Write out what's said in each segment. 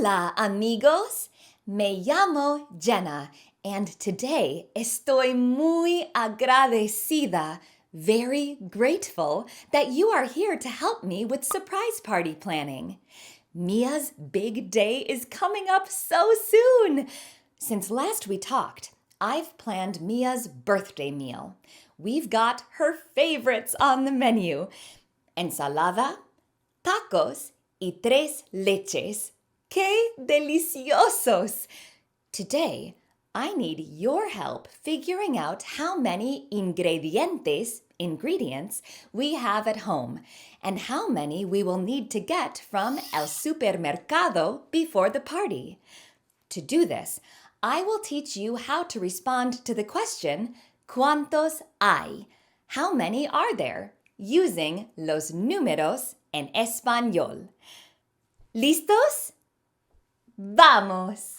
Hola, amigos. Me llamo Jenna, and today estoy muy agradecida, very grateful that you are here to help me with surprise party planning. Mia's big day is coming up so soon. Since last we talked, I've planned Mia's birthday meal. We've got her favorites on the menu: ensalada, tacos, y tres leches. ¡Qué deliciosos! Today, I need your help figuring out how many ingredients we have at home and how many we will need to get from el supermercado before the party. To do this, I will teach you how to respond to the question, ¿Cuántos hay? How many are there? Using los números en español. ¿Listos? ¡Vamos!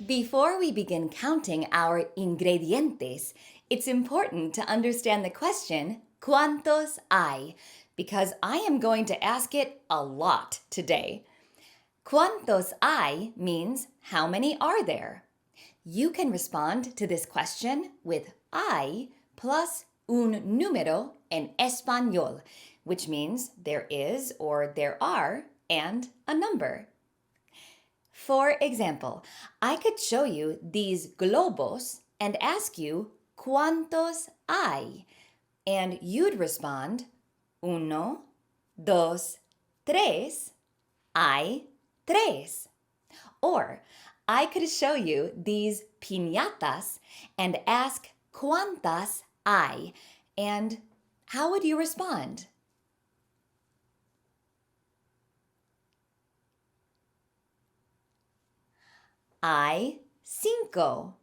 Before we begin counting our ingredientes, it's important to understand the question, ¿Cuántos hay? Because I am going to ask it a lot today. ¿Cuántos hay means how many are there? You can respond to this question with hay plus un número en español, which means there is or there are and a number. For example, I could show you these globos and ask you, ¿Cuántos hay? And you'd respond, uno, dos, tres, hay tres. Or I could show you these piñatas and ask, ¿Cuántas hay? And how would you respond? Hay cinco.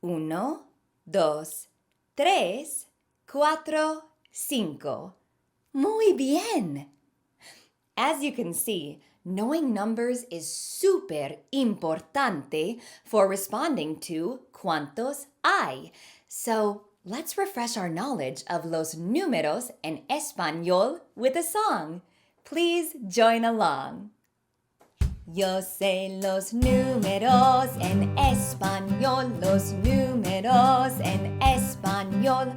Uno, dos, tres, cuatro, cinco. Muy bien. As you can see, knowing numbers is súper importante for responding to ¿Cuántos hay? So let's refresh our knowledge of los números en español with a song. Please join along. Yo sé los números en español, los números en español.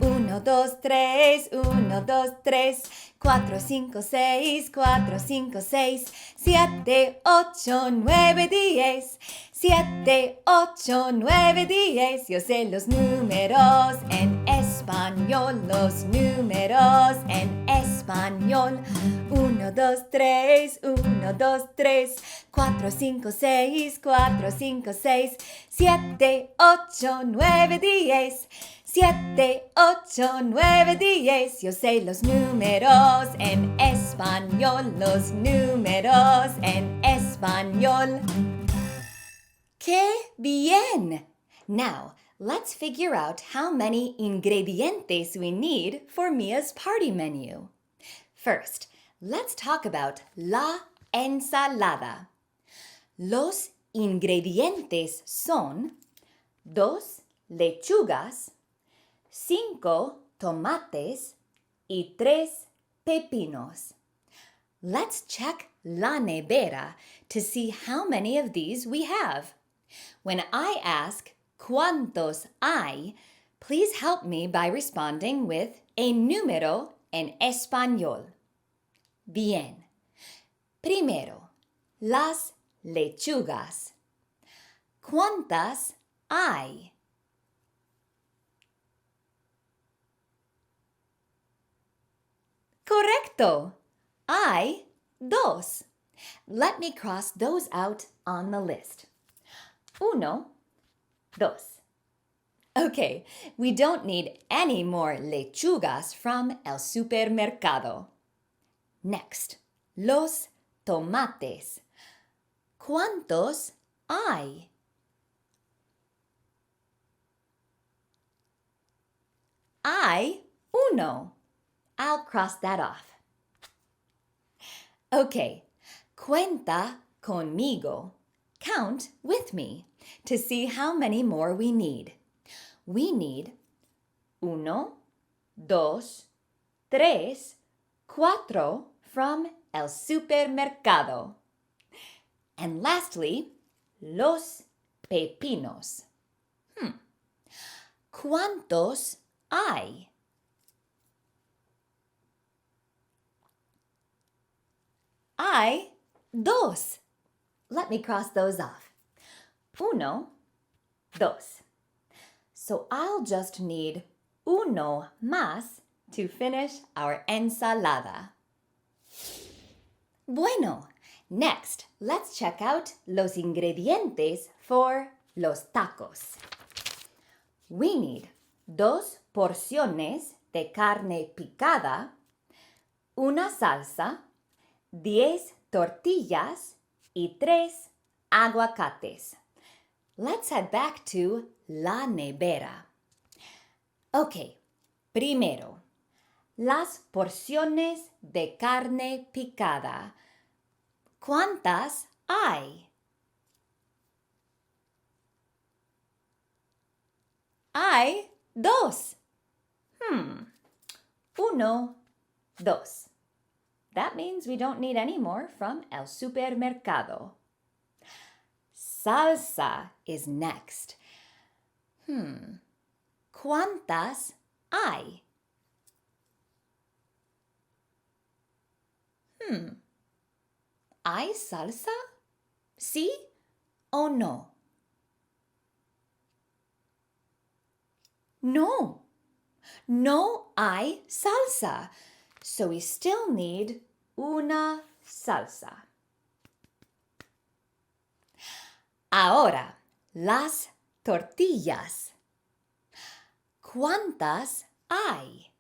1, 2, 3, 1, 2, 3, 4, 5, 6, 4, 5, 6, 7, 8, 9, 10, 7, 8, 9, 10. Yo sé los números en español, los números en español. 1, 2, 3, 1, 2, 3, 4, 5, 6, 4, 5, 6, 7, 8, 9, 10, 7, 8, 9, 10. Yo sé los números en español, los números en español. ¡Qué bien! Now, let's figure out how many ingredientes we need for Mia's party menu. First, let's talk about la ensalada. Los ingredientes son 2 lechugas, 5 tomates y 3 pepinos. Let's check la nevera to see how many of these we have. When I ask ¿Cuántos hay?, please help me by responding with a número en español. Bien. Primero, las lechugas. ¿Cuántas hay? Correcto. Hay 2. Let me cross those out on the list. 1, 2. Okay, we don't need any more lechugas from el supermercado. Next, los tomates. ¿Cuántos hay? Hay 1. I'll cross that off. Okay, cuenta conmigo. Count with me to see how many more we need. We need 1, 2, 3, 4 from el supermercado. And lastly, los pepinos. ¿Cuántos hay? Hay 2. Let me cross those off. 1, 2. So I'll just need 1 más to finish our ensalada. Bueno, next, let's check out los ingredientes for los tacos. We need 2 porciones de carne picada, una salsa, 10 tortillas, y 3 aguacates. Let's head back to la nevera. Okay, primero, las porciones de carne picada. ¿Cuántas hay? Hay 2. 1, 2. That means we don't need any more from el supermercado. Salsa is next. ¿Cuántas hay? ¿Hay salsa? ¿Sí o no? No. No hay salsa. So we still need una salsa. Ahora, las tortillas. ¿Cuántas hay?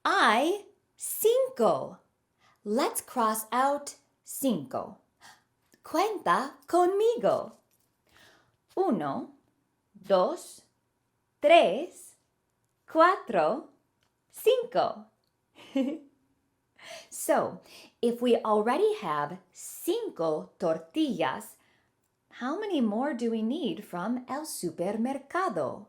Hay 5. Let's cross out 5. Cuenta conmigo. 1, 2, 3, 4, 5. So, if we already have 5 tortillas, how many more do we need from el supermercado?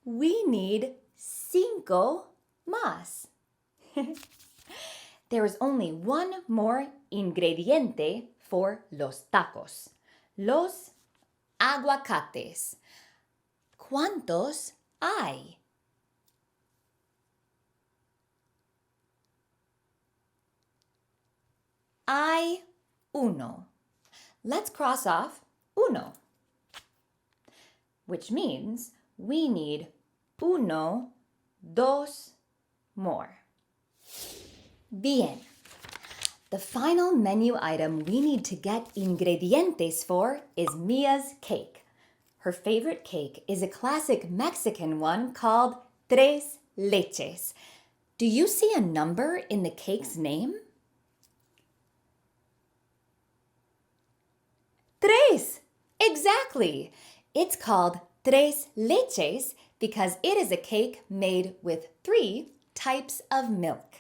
We need 5 más. There is only one more ingrediente for los tacos. Los aguacates. ¿Cuántos hay? Hay 1. Let's cross off 1, which means we need 1, 2 more. Bien. The final menu item we need to get ingredientes for is Mia's cake. Her favorite cake is a classic Mexican one called Tres Leches. Do you see a number in the cake's name? 3. Exactly. It's called Tres Leches because it is a cake made with 3 types of milk.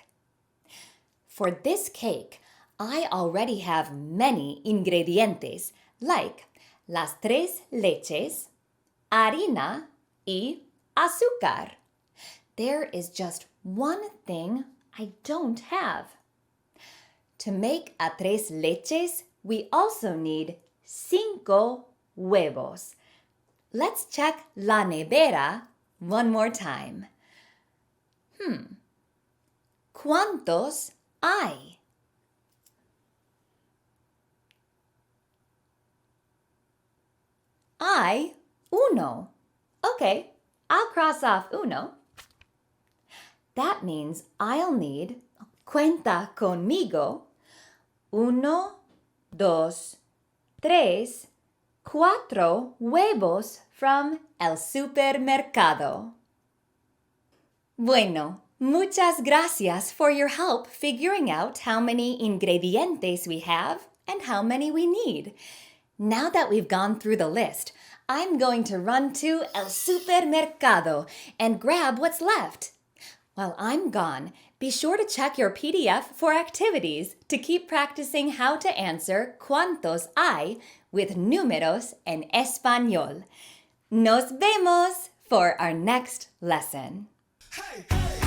For this cake, I already have many ingredientes like las 3 leches, harina, y azúcar. There is just one thing I don't have. To make a 3 leches, we also need 5 huevos. Let's check la nevera one more time. ¿Cuántos hay? Hay 1. Okay, I'll cross off 1. That means I'll need, cuenta conmigo, 1, 2, 3, 4 huevos from el supermercado. Bueno, muchas gracias for your help figuring out how many ingredientes we have and how many we need. Now that we've gone through the list, I'm going to run to el supermercado and grab what's left. While I'm gone, be sure to check your PDF for activities to keep practicing how to answer cuántos hay with números en español. Nos vemos for our next lesson. Hey, hey.